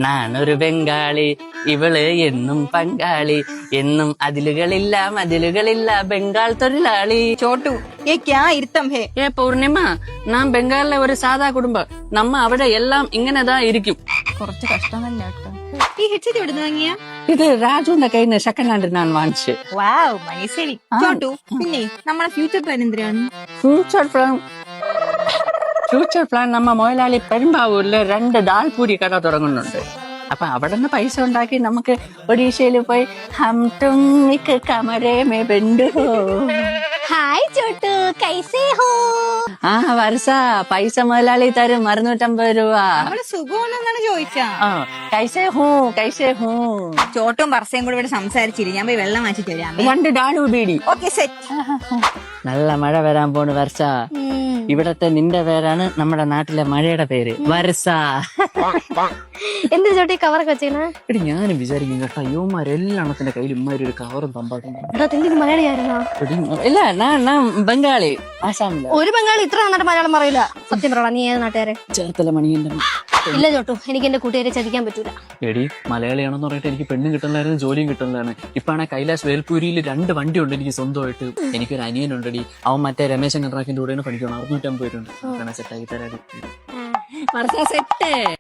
നാനൊരു ബംഗാളി, ഇവള് എന്നും പങ്കാളി, എന്നും അതിലുകളില്ല ബംഗാൾ തൊഴിലാളി. ചോട്ടു ये क्या ഇരുത്തം ഹേ? പൂർണിമ, നാം ബംഗാളിലെ ഒരു സാധാ കുടുംബം. നമ്മ അവിടെ എല്ലാം ഇങ്ങനെതാ ഇരിക്കും. കുറച്ച് കഷ്ടം തന്നെ കേട്ടോ. ഈ ഹെഡ്സെറ്റ് എവിടെ വാങ്ങിയ? ഇത് രാജുവിന്റെ കയ്യിൽ നിന്ന് സെക്കൻഡ് ഹാൻഡ് ഞാൻ വാങ്ങിച്ചു. വാവ്, മൈസരി. ചോട്ടു, പിന്നെ നമ്മുടെ ഫ്യൂച്ചർ പ്ലാൻ എന്തിനാണ്? ഫ്യൂച്ചർ പ്ലാൻ നമ്മ മുതലാളി പെരുമ്പാവൂരില് 2 ദാൽപൂരി കട തുടങ്ങുന്നുണ്ട്. അപ്പൊ അവിടെ നിന്ന് പൈസ ഉണ്ടാക്കി നമുക്ക് ഒഡീഷയിൽ പോയി ഹം തും ഇക് കമരേ മേ ബെൻഡു ഹോ. ഹായ് ചോട്ടു, കൈസേ ഹോ? ആ വർഷ, പൈസ മുതലാളി തരും 650 രൂപ. നമ്മള് സുഖമാണെന്നാണ് ചോദിച്ചാ. കൈസേ ഹൂ. ചോട്ടും വർഷയും കൂടെ ഇവിടെ സംസാരിച്ചില്ല. ഞാൻ പോയി വെള്ളം വാങ്ങിച്ചിട്ട് വരാം. 2 ഡാണു ബീഡി. Okay, set. നല്ല മഴ വരാൻ പോണ് വർഷ. ഇവിടത്തെ നിന്റെ പേരാണ് നമ്മുടെ നാട്ടിലെ മഴയുടെ പേര്, വർഷ. എന്ത് ചോട്ടി കവറൊക്കെ വെച്ചേനാ? എടി ഞാനും വിചാരിക്കും കേട്ടോ, യുവമാരെല്ലാണത്തിന്റെ കയ്യിൽ ഇമ്മാരി ഒരു കവറും തമ്പാടും. എടാ തിന്റെ മലയാളിയായിരുന്നോ? ഇല്ല, ഞാൻ ബംഗാളി, ആസാമില്ല. ഒരു ബംഗാളി ഇത്ര നന്നായിട്ട് മലയാളം പറയില്ല. സത്യം പറയണം, നീ ഏത് നാട്ടുകാരെ? ചേർത്തല മണിയന്റെ. ഇല്ല ചോട്ടു, എനിക്ക് എന്റെ കൂട്ടുകാരെ ചതിക്കാൻ പറ്റൂല. എടി മലയാളിയാണെന്ന് പറഞ്ഞിട്ട് എനിക്ക് പെണ്ണും കിട്ടുന്നതായിരുന്നു, ജോലിയും കിട്ടുന്നതാണ്. ഇപ്പാണ് കൈലാസ് വേൽപൂരിയിൽ 2 വണ്ടി ഉണ്ട് എനിക്ക് സ്വന്തമായിട്ട്. എനിക്കൊരു അനിയനുണ്ടടി, അവൻ മറ്റേ രമേശൻ കണ്ട്രാക്കിന്റെ കൂടെയാണ് പഠിക്കണം. 650 രൂപ സെറ്റാക്കി തരാടി. സെറ്റ്.